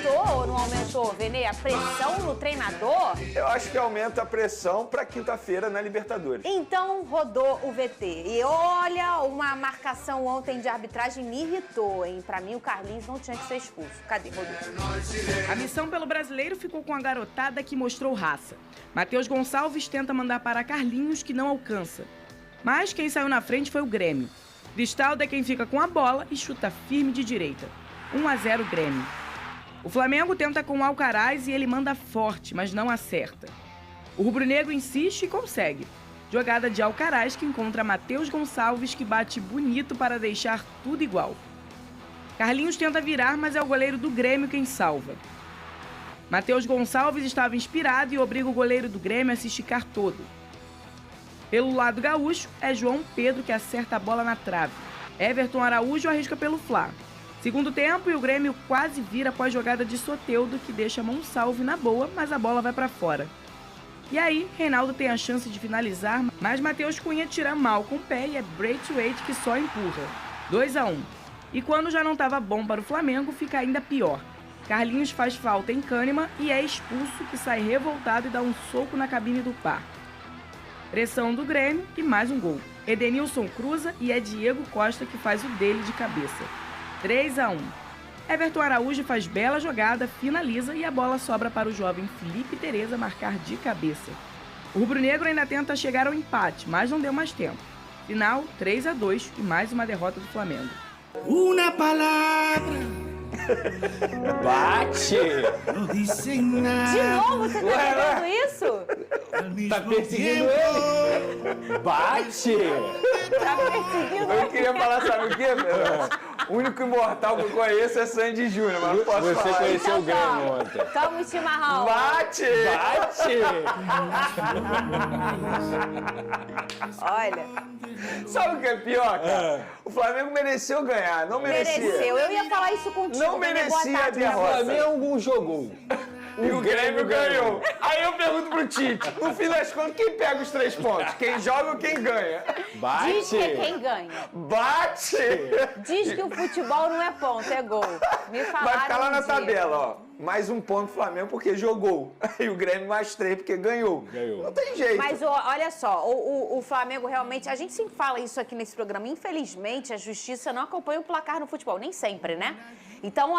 aumentou ou não aumentou, Vene? A pressão no treinador? Eu acho que aumenta a pressão para quinta-feira na Libertadores. Então rodou o VT. E olha, uma marcação ontem de arbitragem me irritou, hein? Pra mim, o Carlinhos não tinha que ser expulso. Cadê, rodou? A missão pelo brasileiro ficou com a garotada que mostrou raça. Matheus Gonçalves tenta mandar para Carlinhos, que não alcança. Mas quem saiu na frente foi o Grêmio. Cristaldo é quem fica com a bola e chuta firme de direita. 1-0 Grêmio. O Flamengo tenta com o Alcaraz e ele manda forte, mas não acerta. O rubro-negro insiste e consegue. Jogada de Alcaraz que encontra Matheus Gonçalves, que bate bonito para deixar tudo igual. Carlinhos tenta virar, mas é o goleiro do Grêmio quem salva. Matheus Gonçalves estava inspirado e obriga o goleiro do Grêmio a se esticar todo. Pelo lado gaúcho, é João Pedro que acerta a bola na trave. Everton Araújo arrisca pelo Fla. Segundo tempo e o Grêmio quase vira após jogada de Soteldo, que deixa Monsalve na boa, mas a bola vai para fora. E aí, Reinaldo tem a chance de finalizar, mas Matheus Cunha tira mal com o pé e é Braithwaite que só empurra. 2-1. E quando já não estava bom para o Flamengo, fica ainda pior. Carlinhos faz falta em Kahneman e é expulso, que sai revoltado e dá um soco na cabine do par. Pressão do Grêmio e mais um gol. Edenilson cruza e é Diego Costa que faz o dele de cabeça. 3-1. Everton Araújo faz bela jogada, finaliza e a bola sobra para o jovem Felipe Tereza marcar de cabeça. O rubro-negro ainda tenta chegar ao empate, mas não deu mais tempo. Final 3-2 e mais uma derrota do Flamengo. Uma palavra. Bate! Não dizem nada. De novo, você tá pegando isso? Tá perseguindo ele? Bate! Tá perseguindo Eu queria falar, sabe o quê? O único imortal que eu conheço é Sandy Júnior, mas não posso falar. Você conheceu o Grêmio Então, ontem. toma o chimarrão. Bate! Olha, Sabe o que é pior, cara? O Flamengo mereceu ganhar, não merecia. mereceu. Eu ia falar isso contigo. Não Vene. merecia Boa tarde a pra O derrota. você. Flamengo jogou. E o Grêmio ganhou. Aí eu pergunto pro Tite, no fim das contas, quem pega os 3 pontos? Quem joga ou quem ganha? Bate. Diz que é quem ganha. Bate! Diz que o futebol não é ponto, é gol. Me falaram Vai ficar lá um na dia. tabela, ó. Mais um ponto do Flamengo porque jogou. E o Grêmio mais 3 porque ganhou. Ganhou. Não tem jeito. Mas olha só, o Flamengo realmente, a gente sempre fala isso aqui nesse programa, infelizmente a justiça não acompanha o placar no futebol, nem sempre, né? Então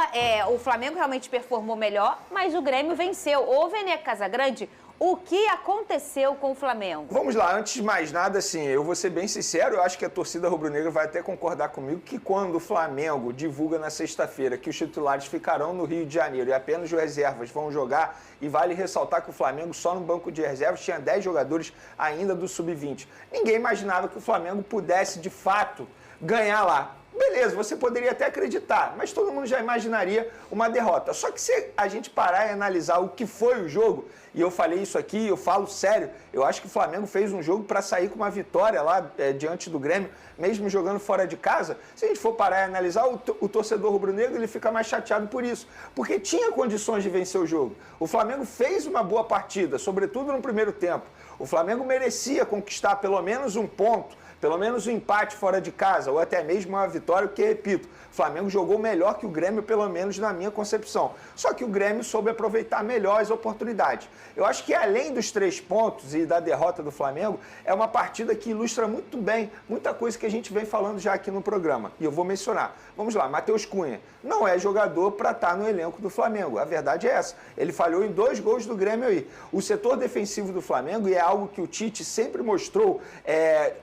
o Flamengo realmente performou melhor, mas o Grêmio venceu. Ô, Vene Casagrande, o que aconteceu com o Flamengo? Vamos lá, antes de mais nada, assim, eu vou ser bem sincero, eu acho que a torcida rubro-negra vai até concordar comigo que quando o Flamengo divulga na sexta-feira que os titulares ficarão no Rio de Janeiro e apenas os reservas vão jogar, e vale ressaltar que o Flamengo só no banco de reservas tinha 10 jogadores ainda do Sub-20. Ninguém imaginava que o Flamengo pudesse, de fato, ganhar lá. Beleza, você poderia até acreditar, mas todo mundo já imaginaria uma derrota. Só que se a gente parar e analisar o que foi o jogo, e eu falei isso aqui, eu falo sério, eu acho que o Flamengo fez um jogo para sair com uma vitória lá diante do Grêmio, mesmo jogando fora de casa. Se a gente for parar e analisar, o torcedor rubro-negro ele fica mais chateado por isso, porque tinha condições de vencer o jogo. O Flamengo fez uma boa partida, sobretudo no primeiro tempo. O Flamengo merecia conquistar pelo menos um ponto, pelo menos um empate fora de casa, ou até mesmo uma vitória, porque, repito, o Flamengo jogou melhor que o Grêmio, pelo menos na minha concepção. Só que o Grêmio soube aproveitar melhor as oportunidades. Eu acho que além dos 3 pontos e da derrota do Flamengo, é uma partida que ilustra muito bem muita coisa que a gente vem falando já aqui no programa. E eu vou mencionar. Vamos lá, Matheus Cunha não é jogador para estar no elenco do Flamengo. A verdade é essa. Ele falhou em 2 gols do Grêmio aí. O setor defensivo do Flamengo, e é algo que o Tite sempre mostrou,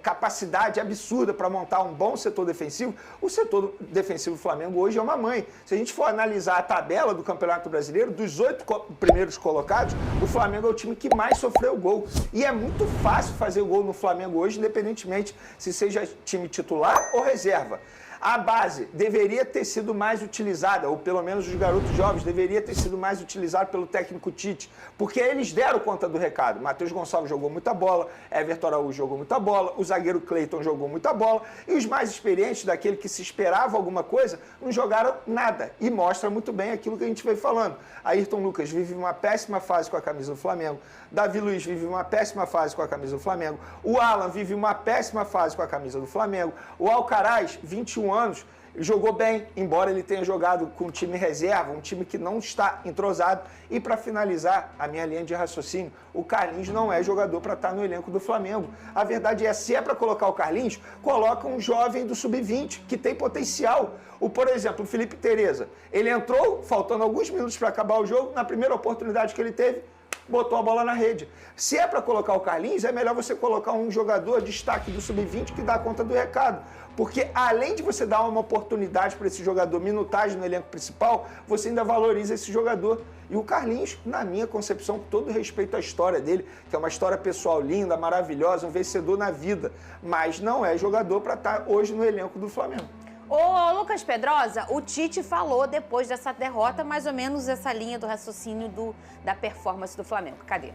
capacidade absurda para montar um bom setor defensivo. O setor defensivo do Flamengo hoje é uma mãe. Se a gente for analisar a tabela do Campeonato Brasileiro, dos 8 primeiros colocados, o Flamengo é o time que mais sofreu gol. E é muito fácil fazer gol no Flamengo hoje, independentemente se seja time titular ou reserva. A base deveria ter sido mais utilizada, ou pelo menos os garotos jovens deveria ter sido mais utilizado pelo técnico Tite, porque eles deram conta do recado. Matheus Gonçalves jogou muita bola, Everton Araújo jogou muita bola, o zagueiro Cleiton jogou muita bola, e os mais experientes, daquele que se esperava alguma coisa, não jogaram nada. E mostra muito bem aquilo que a gente veio falando. Ayrton Lucas vive uma péssima fase com a camisa do Flamengo, Davi Luiz vive uma péssima fase com a camisa do Flamengo, o Alan vive uma péssima fase com a camisa do Flamengo, o Alcaraz, 21 anos, jogou bem, embora ele tenha jogado com um time reserva, um time que não está entrosado. E para finalizar a minha linha de raciocínio, o Carlinhos não é jogador para estar no elenco do Flamengo. A verdade é, se é para colocar o Carlinhos, coloca um jovem do sub-20, que tem potencial. Por exemplo, o Felipe Tereza, ele entrou, faltando alguns minutos para acabar o jogo, na primeira oportunidade que ele teve, botou a bola na rede. Se é para colocar o Carlinhos, é melhor você colocar um jogador destaque do sub-20 que dá conta do recado. Porque além de você dar uma oportunidade para esse jogador, minutagem no elenco principal, você ainda valoriza esse jogador. E o Carlinhos, na minha concepção, com todo respeito à história dele, que é uma história pessoal linda, maravilhosa, um vencedor na vida, mas não é jogador para estar hoje no elenco do Flamengo. Ô, Lucas Pedrosa, o Tite falou depois dessa derrota, mais ou menos essa linha do raciocínio da performance do Flamengo. Cadê?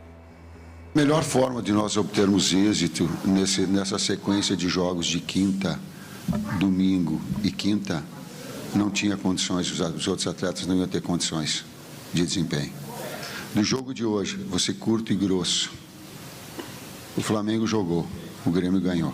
Melhor forma de nós obtermos êxito nessa sequência de jogos de quinta, domingo e quinta, não tinha condições, os outros atletas não iam ter condições de desempenho. No jogo de hoje, vou ser curto e grosso. O Flamengo jogou, o Grêmio ganhou.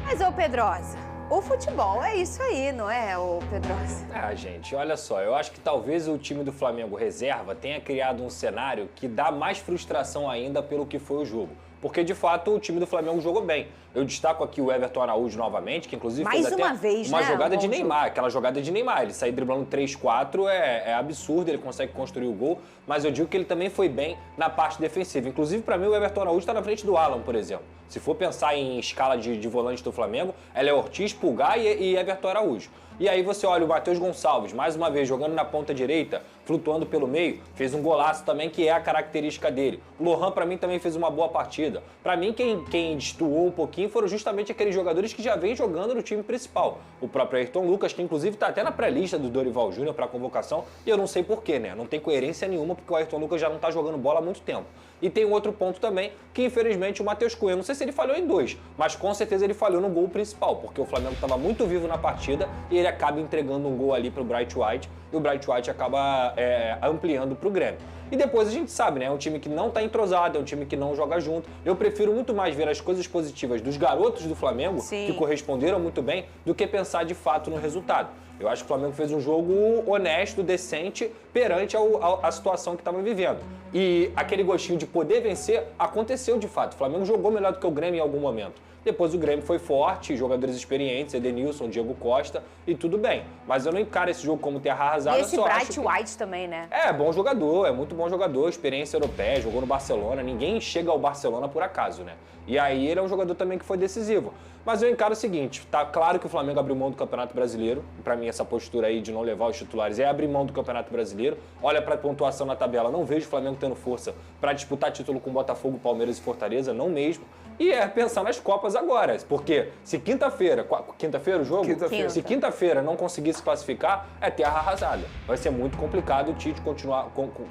Mas, ô Pedrosa, o futebol é isso aí, não é, ô Pedrosa? Gente, olha só, eu acho que talvez o time do Flamengo reserva tenha criado um cenário que dá mais frustração ainda pelo que foi o jogo. Porque, de fato, o time do Flamengo jogou bem. Eu destaco aqui o Everton Araújo novamente, que inclusive mais fez até uma jogada de Neymar, aquela jogada de Neymar. Ele sair driblando 3-4 é absurdo, ele consegue construir o gol, mas eu digo que ele também foi bem na parte defensiva. Inclusive, para mim, o Everton Araújo está na frente do Alan, por exemplo. Se for pensar em escala de volante do Flamengo, ela é Ortiz, Pulgar e Everton Araújo. E aí você olha o Matheus Gonçalves, mais uma vez, jogando na ponta direita, flutuando pelo meio, fez um golaço também, que é a característica dele. O Lohan, para mim, também fez uma boa partida. Para mim, quem destoou um pouquinho foram justamente aqueles jogadores que já vêm jogando no time principal. O próprio Ayrton Lucas, que inclusive está até na pré-lista do Dorival Júnior para a convocação, e eu não sei porquê, né? Não tem coerência nenhuma, porque o Ayrton Lucas já não está jogando bola há muito tempo. E tem um outro ponto também, que infelizmente o Matheus Cunha, não sei se ele falhou em 2, mas com certeza ele falhou no gol principal, porque o Flamengo estava muito vivo na partida e ele acaba entregando um gol ali para o Bright White, e o Bright White acaba ampliando para o Grêmio. E depois a gente sabe, né? É um time que não está entrosado, é um time que não joga junto. Eu prefiro muito mais ver as coisas positivas dos garotos do Flamengo, Sim, que corresponderam muito bem, do que pensar de fato no resultado. Eu acho que o Flamengo fez um jogo honesto, decente, perante a situação que estava vivendo. E aquele gostinho de poder vencer aconteceu de fato. O Flamengo jogou melhor do que o Grêmio em algum momento. Depois o Grêmio foi forte, jogadores experientes, Edenilson, Diego Costa, e tudo bem. Mas eu não encaro esse jogo como terra arrasada. E esse Bright White também, né? É, bom jogador, é muito bom jogador, experiência europeia, jogou no Barcelona. Ninguém chega ao Barcelona por acaso, né? E aí ele é um jogador também que foi decisivo. Mas eu encaro o seguinte, tá claro que o Flamengo abriu mão do Campeonato Brasileiro. Pra mim, essa postura aí de não levar os titulares é abrir mão do Campeonato Brasileiro. Olha pra pontuação na tabela, não vejo o Flamengo tendo força pra disputar título com Botafogo, Palmeiras e Fortaleza, não mesmo. E é pensar nas Copas agora, porque se quinta-feira o jogo? Quinta-feira. Se quinta-feira não conseguir se classificar, é terra arrasada. Vai ser muito complicado o Tite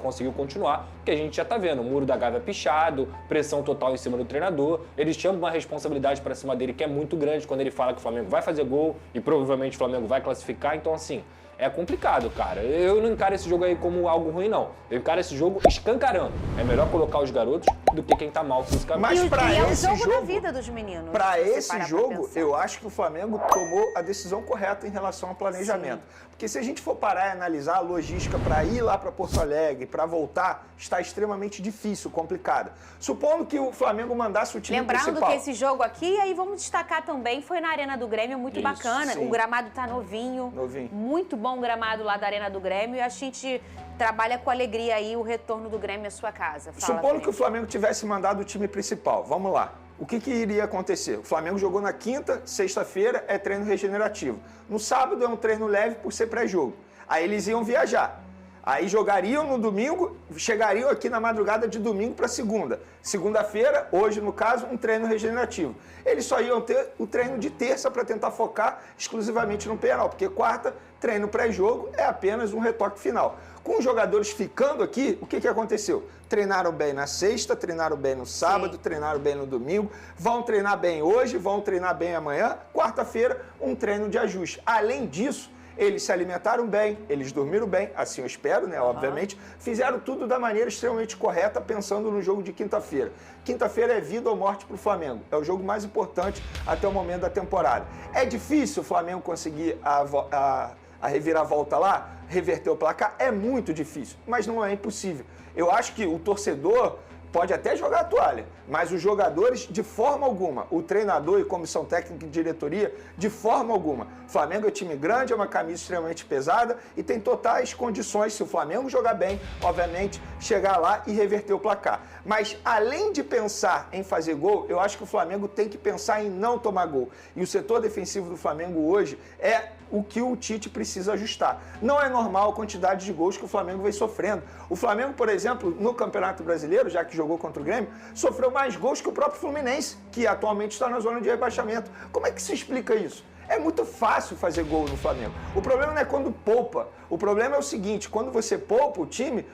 conseguir continuar, porque a gente já tá vendo, o muro da Gávea pichado, pressão total em cima do treinador, eles chamam uma responsabilidade pra cima dele que é muito grande quando ele fala que o Flamengo vai fazer gol e provavelmente o Flamengo vai classificar, então assim, é complicado, cara. Eu não encaro esse jogo aí como algo ruim, não. Eu encaro esse jogo escancarando. É melhor colocar os garotos do que quem tá mal fisicamente. Mas pra é o esse jogo da jogo, vida dos meninos. para se você esse parar pra jogo, pensar. eu acho que o Flamengo tomou a decisão correta em relação ao planejamento. Porque se a gente for parar e analisar a logística para ir lá para Porto Alegre, para voltar, está extremamente difícil, complicada. Supondo que o Flamengo mandasse o time principal. Lembrando que esse jogo aqui, aí vamos destacar também, foi na Arena do Grêmio, muito bacana. sim. O gramado tá novinho. Muito bom o gramado lá da Arena do Grêmio. E a gente trabalha com alegria aí o retorno do Grêmio à sua casa. Fala, Supondo que o Fred. Flamengo tivesse mandado o time principal, vamos lá. O que iria acontecer? O Flamengo jogou na quinta, sexta-feira é treino regenerativo. No sábado é um treino leve por ser pré-jogo. Aí eles iam viajar. Aí jogariam no domingo, chegariam aqui na madrugada de domingo para segunda. Segunda-feira, hoje no caso, um treino regenerativo. Eles só iam ter o treino de terça para tentar focar exclusivamente no penal, porque quarta, treino pré-jogo, é apenas um retoque final. Com os jogadores ficando aqui, o que aconteceu? Treinaram bem na sexta, treinaram bem no sábado, treinaram bem no domingo, vão treinar bem hoje, vão treinar bem amanhã, quarta-feira, um treino de ajuste. Além disso, Eles se alimentaram bem, eles dormiram bem, assim eu espero, né? Obviamente. Fizeram tudo da maneira extremamente correta, pensando no jogo de quinta-feira. Quinta-feira é vida ou morte para o Flamengo. É o jogo mais importante até o momento da temporada. É difícil o Flamengo conseguir a reviravolta lá, reverter o placar? É muito difícil, mas não é impossível. Eu acho que o torcedor pode até jogar a toalha, mas os jogadores, de forma alguma, o treinador e comissão técnica e diretoria, de forma alguma. O Flamengo é time grande, é uma camisa extremamente pesada e tem totais condições, se o Flamengo jogar bem, obviamente, chegar lá e reverter o placar. Mas, além de pensar em fazer gol, eu acho que o Flamengo tem que pensar em não tomar gol. E o setor defensivo do Flamengo hoje é o que o Tite precisa ajustar. Não é normal a quantidade de gols que o Flamengo vem sofrendo. O Flamengo, por exemplo, no Campeonato Brasileiro, já que jogou contra o Grêmio, sofreu mais gols que o próprio Fluminense, que atualmente está na zona de rebaixamento. Como é que se explica isso? É muito fácil fazer gol no Flamengo. O problema não é quando poupa. O problema é o seguinte, quando você poupa o time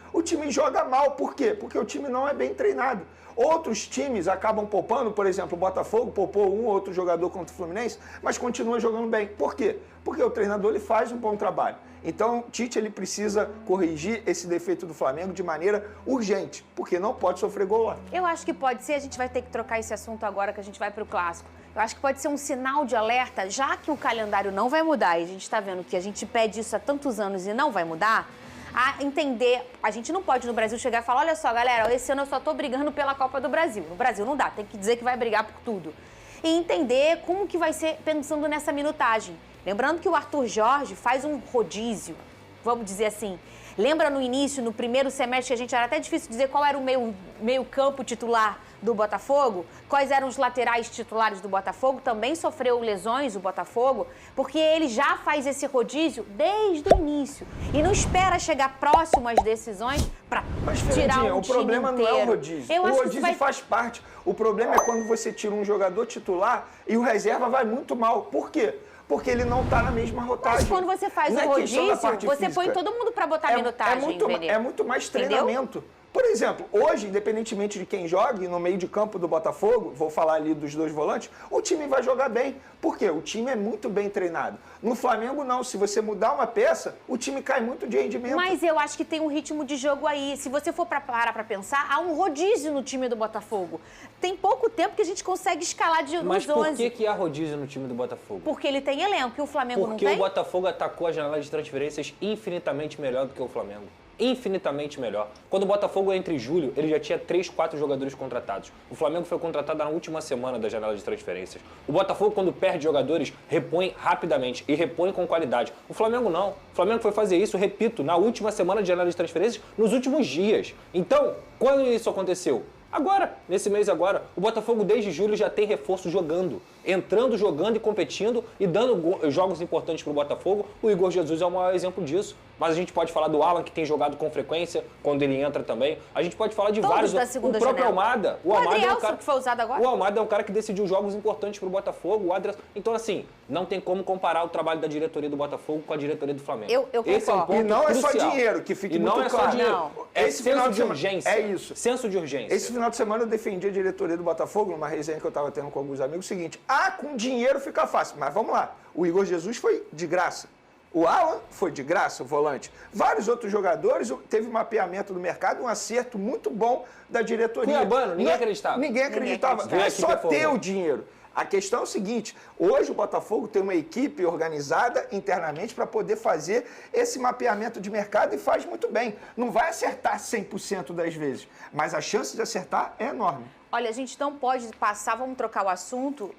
joga mal. Por quê? Porque o time não é bem treinado. Outros times acabam poupando, por exemplo, o Botafogo poupou um ou outro jogador contra o Fluminense, mas continua jogando bem. Por quê? Porque o treinador ele faz um bom trabalho. Então, o Tite ele precisa corrigir esse defeito do Flamengo de maneira urgente, porque não pode sofrer gol lá. Eu acho que pode ser, a gente vai ter que trocar esse assunto agora que a gente vai para o Clássico. Eu acho que pode ser um sinal de alerta, já que o calendário não vai mudar e a gente está vendo que a gente pede isso há tantos anos e não vai mudar, a entender, a gente não pode no Brasil chegar e falar, olha só, galera, esse ano eu só tô brigando pela Copa do Brasil. No Brasil não dá, tem que dizer que vai brigar por tudo. E entender como que vai ser pensando nessa minutagem. Lembrando que o Arthur Jorge faz um rodízio, vamos dizer assim. Lembra no início, no primeiro semestre, que a gente era até difícil dizer qual era o meio campo titular do Botafogo? Quais eram os laterais titulares do Botafogo? Também sofreu lesões o Botafogo, porque ele já faz esse rodízio desde o início. E não espera chegar próximo às decisões para tirar um time inteiro. O problema não é o rodízio. O rodízio faz parte. O problema é quando você tira um jogador titular e o reserva vai muito mal. Por quê? Porque ele não está na mesma rotagem. Mas quando você faz o rodízio, você põe todo mundo para botar minutagem, é muito mais treinamento. Entendeu? Por exemplo, hoje, independentemente de quem jogue, no meio de campo do Botafogo, vou falar ali dos dois volantes, o time vai jogar bem. Por quê? O time é muito bem treinado. No Flamengo, não. Se você mudar uma peça, o time cai muito de rendimento. Mas eu acho que tem um ritmo de jogo aí. Se você for parar para pensar, há um rodízio no time do Botafogo. Tem pouco tempo que a gente consegue escalar nos 11. Mas por que há rodízio no time do Botafogo? Porque ele tem elenco e o Flamengo não tem. Porque o Botafogo atacou a janela de transferências infinitamente melhor do que o Flamengo. Infinitamente melhor. Quando o Botafogo entra em julho, ele já tinha 3, 4 jogadores contratados. O Flamengo foi contratado na última semana da janela de transferências. O Botafogo, quando perde jogadores, repõe rapidamente e repõe com qualidade. O Flamengo não. O Flamengo foi fazer isso, repito, na última semana de janela de transferências, nos últimos dias. Então, quando isso aconteceu? Agora, nesse mês agora, o Botafogo desde julho já tem reforço jogando. Entrando, jogando e competindo e dando jogos importantes para o Botafogo. O Igor Jesus é o maior exemplo disso. Mas a gente pode falar do Alan, que tem jogado com frequência, quando ele entra também. A gente pode falar de todos vários. Da segunda o próprio janela. Almada. O Adrielson, que foi usado agora. O Almada é um cara que decidiu jogos importantes para o Botafogo. O Adrielson. Então, assim, não tem como comparar o trabalho da diretoria do Botafogo com a diretoria do Flamengo. Eu concordo. Esse é um ponto e não crucial. é só dinheiro, que fique muito claro. claro. Não é só dinheiro. Não. É Esse final senso de de semana- urgência. É isso. Senso de urgência. Esse final de semana eu defendi a diretoria do Botafogo, numa resenha que eu estava tendo com alguns amigos, o seguinte, com dinheiro fica fácil, mas vamos lá, o Igor Jesus foi de graça, o Alan foi de graça, o volante, vários outros jogadores, teve um mapeamento do mercado, um acerto muito bom da diretoria. Cuiabano, ninguém acreditava. Ninguém acreditava, Ninguém é só acreditava. ter o dinheiro. A questão é o seguinte, hoje o Botafogo tem uma equipe organizada internamente para poder fazer esse mapeamento de mercado e faz muito bem. Não vai acertar 100% das vezes, mas a chance de acertar é enorme. Olha, a gente não pode passar, vamos trocar o assunto,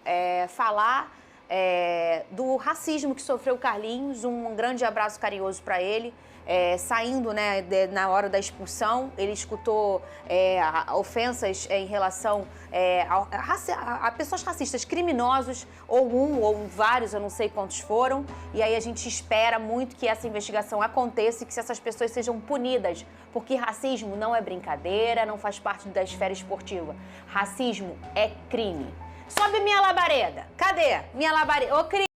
falar do racismo que sofreu o Carlinhos, um grande abraço carinhoso para ele. Saindo, né, na hora da expulsão, ele escutou ofensas em relação a pessoas racistas, criminosos, ou vários, eu não sei quantos foram, e aí a gente espera muito que essa investigação aconteça e que essas pessoas sejam punidas, porque racismo não é brincadeira, não faz parte da esfera esportiva. Racismo é crime. Sobe minha labareda. Cadê? Minha labareda. Ô, crime.